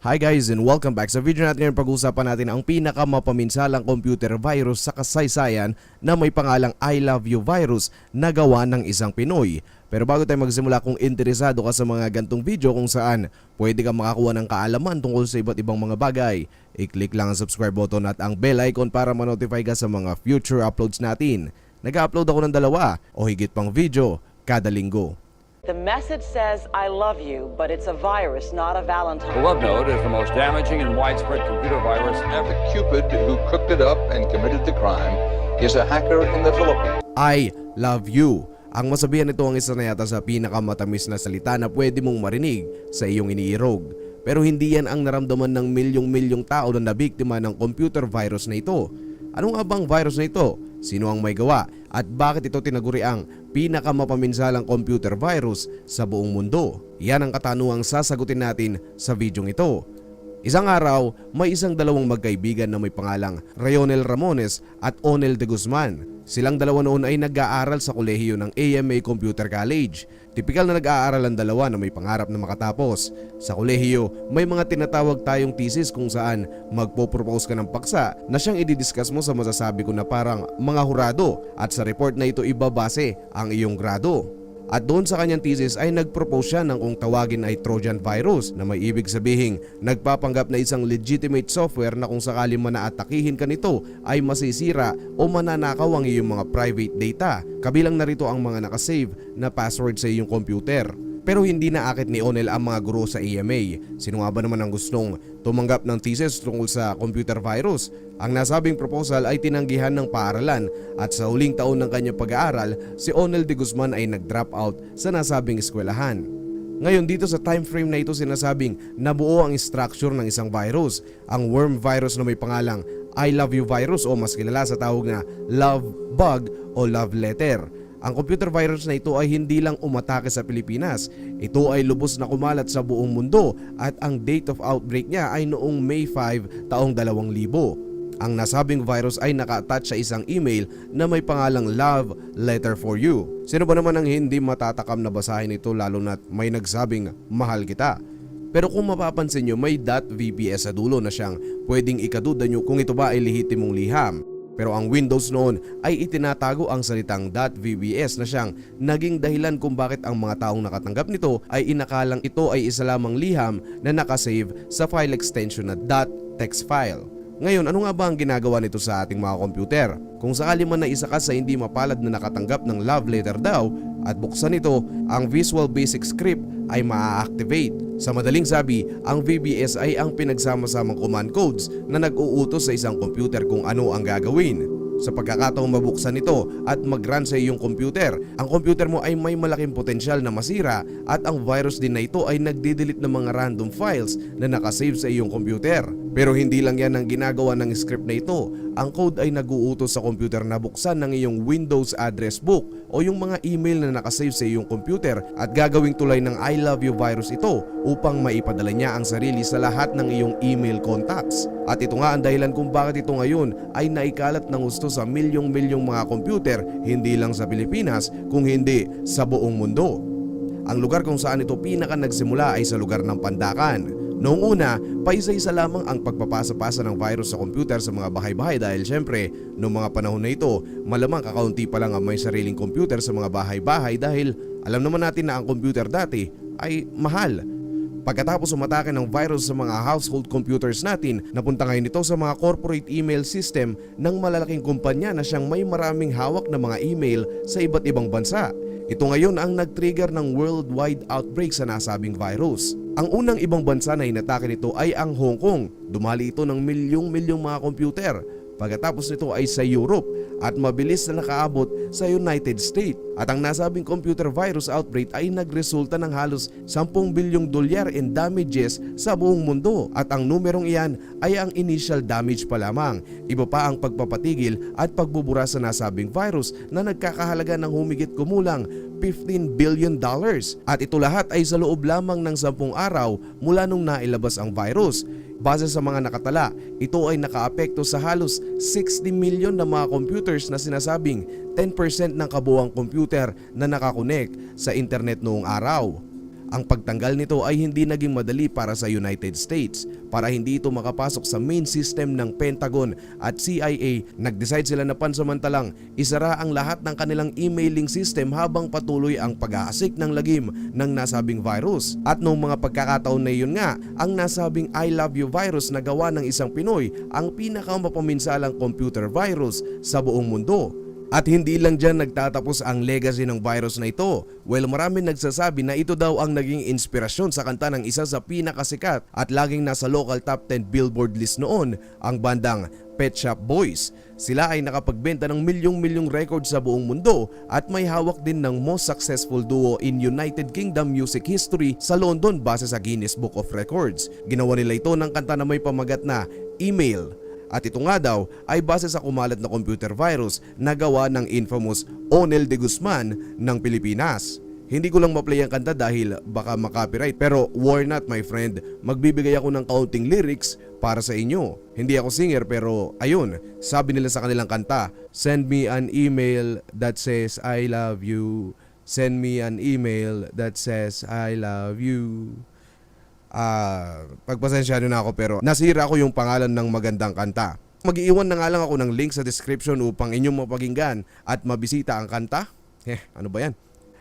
Hi guys and welcome back. Sa video natin ngayon pag-uusapan natin ang pinakamapaminsalang computer virus sa kasaysayan na may pangalang I Love You virus na gawa ng isang Pinoy. Pero bago tayo magsimula, kung interesado ka sa mga gantong video kung saan pwede kang makakuha ng kaalaman tungkol sa iba't ibang mga bagay, i-click lang ang subscribe button at ang bell icon para ma-notify ka sa mga future uploads natin. Nag-upload ako ng 2 o higit pang video kada linggo. The message says, I love you, but it's a virus, not a Valentine. The Love Note is the most damaging and widespread computer virus ever. The Cupid who cooked it up and committed the crime is a hacker in the Philippines. I love you. Ang masabihan nito ang isa na yata sa pinakamatamis na salita na pwede mong marinig sa iyong iniirog. Pero hindi yan ang naramdaman ng milyong-milyong tao na nabiktima ng computer virus na ito. Ano nga bang virus na ito? Sino ang may gawa? At bakit ito tinaguri ang pinakamapaminsalang computer virus sa buong mundo? Yan ang katanungang sasagutin natin sa videong ito. Isang araw, may isang dalawang magkaibigan na may pangalang Rayonel Ramones at Onel de Guzman. Silang dalawa noon ay nag-aaral sa kolehiyo ng AMA Computer College. Tipikal na nag-aaral ang dalawa na may pangarap na makatapos. Sa kolehiyo, may mga tinatawag tayong thesis kung saan magpo-propose ka ng paksa na siyang i-discuss mo sa masasabi ko na parang mga hurado at sa report na ito ibabase ang iyong grado. At doon sa kanyang thesis ay nag-propose siya ng kung tawagin ay Trojan virus na may ibig sabihing nagpapanggap na isang legitimate software na kung sakali man naatakihin ka nito ay masisira o mananakaw ang iyong mga private data. Kabilang narito ang mga nakasave na password sa iyong computer. Pero hindi naakit ni Onel ang mga guro sa AMA. Sino nga ba naman ang gustong tumanggap ng thesis tungkol sa computer virus? Ang nasabing proposal ay tinanggihan ng paaralan at sa huling taon ng kanyang pag-aaral, si Onel de Guzman ay nag-drop out sa nasabing eskwelahan. Ngayon dito sa time frame na ito sinasabing nabuo ang structure ng isang virus, ang worm virus na may pangalang I Love You virus o mas kilala sa tawag na love bug o love letter. Ang computer virus na ito ay hindi lang umatake sa Pilipinas. Ito ay lubos na kumalat sa buong mundo at ang date of outbreak niya ay noong May 5 taong 2000. Ang nasabing virus ay naka-attach sa isang email na may pangalang Love Letter for You. Sino ba naman ang hindi matatakam na basahin ito lalo na't may nagsabing mahal kita? Pero kung mapapansin nyo, may .vps sa dulo na siyang pwedeng ikaduda nyo kung ito ba ay lehitimong liham. Pero ang Windows noon ay itinatago ang salitang .vbs na siyang naging dahilan kung bakit ang mga taong nakatanggap nito ay inakalang ito ay isa lamang liham na nakasave sa file extension na .text file. Ngayon, ano nga ba ang ginagawa nito sa ating mga computer? Kung sakali man na isa ka sa hindi mapalad na nakatanggap ng love letter daw at buksan ito, ang Visual Basic Script ay maa-activate. Sa madaling sabi, ang VBS ay ang pinagsama-samang command codes na nag-uutos sa isang computer kung ano ang gagawin. Sa pagkakataong mabuksan ito at mag-run sa iyong computer, ang computer mo ay may malaking potensyal na masira at ang virus din na ito ay nagde-delete ng mga random files na nakasave sa iyong computer. Pero hindi lang yan ang ginagawa ng script na ito. Ang code ay nag-uutos sa computer na buksan ng iyong Windows address book o yung mga email na nakasave sa iyong computer at gagawing tulay ng I Love You virus ito upang maipadala niya ang sarili sa lahat ng iyong email contacts. At ito nga ang dahilan kung bakit ito ngayon ay naikalat ng gusto sa milyong-milyong mga computer hindi lang sa Pilipinas kung hindi sa buong mundo. Ang lugar kung saan ito pinaka nagsimula ay sa lugar ng Pandakan. Noong una, paisa-isa lamang ang pagpapasa-pasa ng virus sa computer sa mga bahay-bahay dahil syempre, noong mga panahon na ito, malamang kakaunti pa lang ang may sariling computer sa mga bahay-bahay dahil alam naman natin na ang computer dati ay mahal. Pagkatapos umatake ng virus sa mga household computers natin, napunta ngayon ito sa mga corporate email system ng malalaking kumpanya na siyang may maraming hawak na mga email sa iba't ibang bansa. Ito ngayon ang nag-trigger ng worldwide outbreak sa nasabing virus. Ang unang ibang bansa na inatake nito ay ang Hong Kong. Dumali ito ng milyong-milyong mga computer. Pagkatapos nito ay sa Europe at mabilis na nakaabot sa United States. At ang nasabing computer virus outbreak ay nagresulta ng halos 10 bilyong dolyar in damages sa buong mundo. At ang numerong iyan ay ang initial damage pa lamang. Iba pa ang pagpapatigil at pagbubura sa nasabing virus na nagkakahalaga ng humigit kumulang $15 billion. At ito lahat ay sa loob lamang ng 10 araw mula nung nailabas ang virus. Base sa mga nakatala, ito ay nakaapekto sa halos 60 million na mga computers na sinasabing 10% ng kabuuang computer na nakakonek sa internet noong araw. Ang pagtanggal nito ay hindi naging madali para sa United States. Para hindi ito makapasok sa main system ng Pentagon at CIA, nag-decide sila na pansamantalang isara ang lahat ng kanilang emailing system habang patuloy ang pag-aasik ng lagim ng nasabing virus. At noong mga pagkakataon na iyon nga, ang nasabing I love you virus na gawa ng isang Pinoy ang pinakamapaminsalang computer virus sa buong mundo. At hindi lang dyan nagtatapos ang legacy ng virus na ito. Well, marami nagsasabi na ito daw ang naging inspirasyon sa kanta ng isa sa pinakasikat at laging nasa local top 10 Billboard list noon, ang bandang Pet Shop Boys. Sila ay nakapagbenta ng milyong-milyong records sa buong mundo at may hawak din ng most successful duo in United Kingdom music history sa London base sa Guinness Book of Records. Ginawa nila ito ng kanta na may pamagat na Email. At ito nga daw ay base sa kumalat na computer virus na gawa ng infamous Onel de Guzman ng Pilipinas. Hindi ko lang ma-play ang kanta dahil baka makopyright, pero war not my friend, magbibigay ako ng kaunting lyrics para sa inyo. Hindi ako singer pero ayun, sabi nila sa kanilang kanta, send me an email that says I love you. Send me an email that says I love you. Pagpasensyado na ako pero nasira ko yung pangalan ng magandang kanta. Mag-iiwan na nga lang ako ng link sa description upang inyong mapakinggan at mabisita ang kanta. Ano ba yan?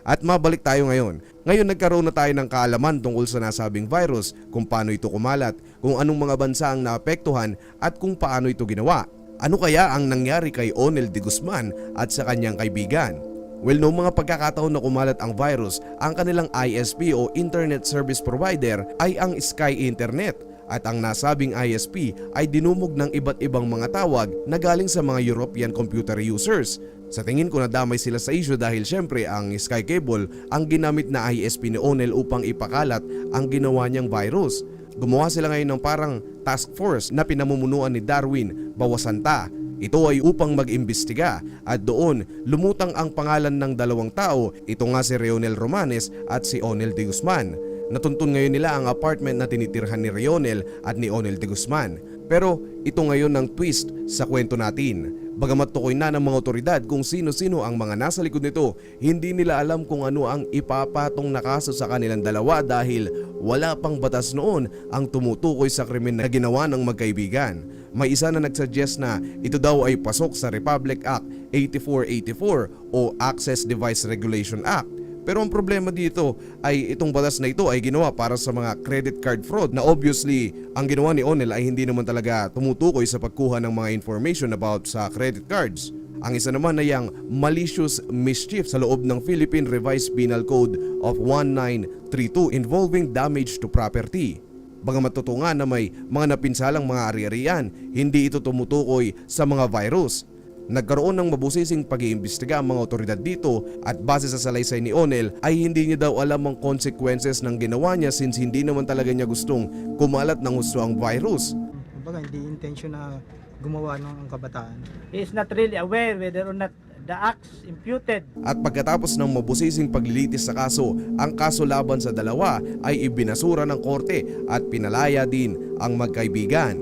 At mabalik tayo ngayon. Ngayon nagkaroon na tayo ng kaalaman tungkol sa nasabing virus, kung paano ito kumalat, kung anong mga bansa ang naapektuhan at kung paano ito ginawa. Ano kaya ang nangyari kay Onel de Guzman at sa kanyang kaibigan? Well, noong mga pagkakataon na kumalat ang virus, ang kanilang ISP o Internet Service Provider ay ang Sky Internet. At ang nasabing ISP ay dinumog ng iba't ibang mga tawag na galing sa mga European computer users. Sa tingin ko nadamay sila sa issue dahil syempre ang Sky Cable ang ginamit na ISP ni Onel upang ipakalat ang ginawa niyang virus. Gumawa sila ngayon ng parang task force na pinamumunuan ni Darwin Bawasanta. Ito ay upang mag-imbestiga at doon lumutang ang pangalan ng dalawang tao, ito nga si Rionel Romanes at si Onel de Guzman. Natuntun ngayon nila ang apartment na tinitirhan ni Rionel at ni Onel de Guzman. Pero ito ngayon ang twist sa kwento natin. Bagamat tukoy na ng mga otoridad kung sino-sino ang mga nasa likod nito, hindi nila alam kung ano ang ipapatong na kaso sa kanilang dalawa dahil wala pang batas noon ang tumutukoy sa krimen na ginawa ng magkaibigan. May isa na nagsuggest na ito daw ay pasok sa Republic Act 8484 o Access Device Regulation Act. Pero ang problema dito ay itong batas na ito ay ginawa para sa mga credit card fraud na obviously ang ginawa ni Onel ay hindi naman talaga tumutukoy sa pagkuha ng mga information about sa credit cards. Ang isa naman ay ang malicious mischief sa loob ng Philippine Revised Penal Code of 1932 involving damage to property. Bagamat totoo nga na may mga napinsalang mga ari-arian, hindi ito tumutukoy sa mga virus. Nagkaroon ng mabusising pag-iimbestiga ang mga otoridad dito at base sa salaysay ni Onel ay hindi niya daw alam ang consequences ng ginawa niya since hindi naman talaga niya gustong kumalat ng husto ang virus. Kumbaga hindi intention na gumawa ng kabataan. He is not really aware whether or not the acts imputed. At pagkatapos ng mabusising paglilitis sa kaso, ang kaso laban sa dalawa ay ibinasura ng korte at pinalaya din ang magkaibigan.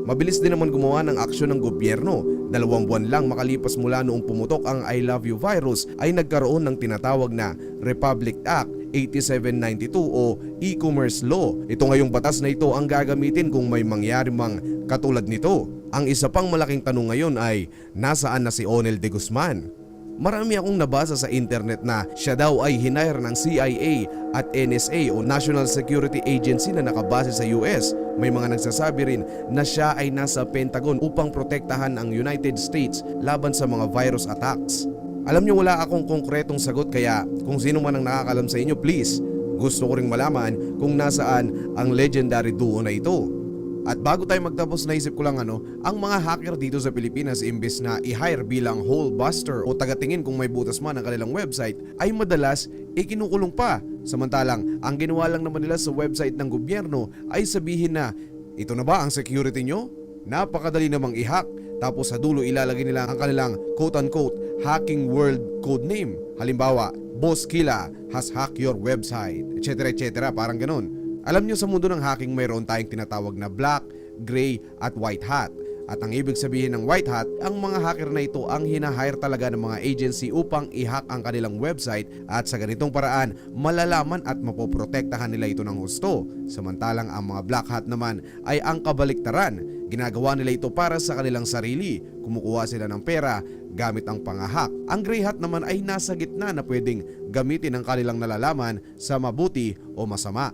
Mabilis din naman gumawa ng aksyon ng gobyerno. 2 buwan lang makalipas mula noong pumutok ang I Love You virus ay nagkaroon ng tinatawag na Republic Act 8792 o E-Commerce Law. Ito ngayong batas na ito ang gagamitin kung may mangyari mang katulad nito. Ang isa pang malaking tanong ngayon ay nasaan na si Onel de Guzman? Marami akong nabasa sa internet na siya daw ay hinire ng CIA at NSA o National Security Agency na nakabase sa US. May mga nagsasabi rin na siya ay nasa Pentagon upang protektahan ang United States laban sa mga virus attacks. Alam niyo wala akong konkretong sagot kaya kung sino man ang nakakalam sa inyo please, gusto ko ring malaman kung nasaan ang legendary duo na ito. At bago tayo magtapos naisip ko lang ang mga hacker dito sa Pilipinas imbes na i-hire bilang hole buster o tagatingin kung may butas man ang kanilang website ay madalas ikinukulong pa. Samantalang ang ginawa lang naman nila sa website ng gobyerno ay sabihin na ito na ba ang security nyo? Napakadali namang i-hack tapos sa dulo ilalagay nila ang kanilang quote-unquote hacking world code name. Halimbawa, Boss Killa has hacked your website, etc. Parang ganun. Alam nyo sa mundo ng hacking mayroon tayong tinatawag na black, gray at white hat. At ang ibig sabihin ng white hat, ang mga hacker na ito ang hinahire talaga ng mga agency upang i-hack ang kanilang website at sa ganitong paraan malalaman at mapoprotektahan nila ito ng husto. Samantalang ang mga black hat naman ay ang kabaliktaran. Ginagawa nila ito para sa kanilang sarili. Kumukuha sila ng pera gamit ang pangahak. Ang gray hat naman ay nasa gitna na pwedeng gamitin ang kanilang nalalaman sa mabuti o masama.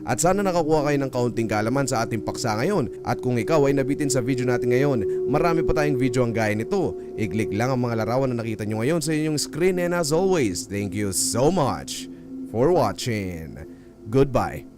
At sana nakakuha kayo ng kaunting kaalaman sa ating paksa ngayon. At kung ikaw ay nabitin sa video natin ngayon, marami pa tayong video ang gaya nito. I-click lang ang mga larawan na nakita nyo ngayon sa inyong screen, and as always, thank you so much for watching. Goodbye.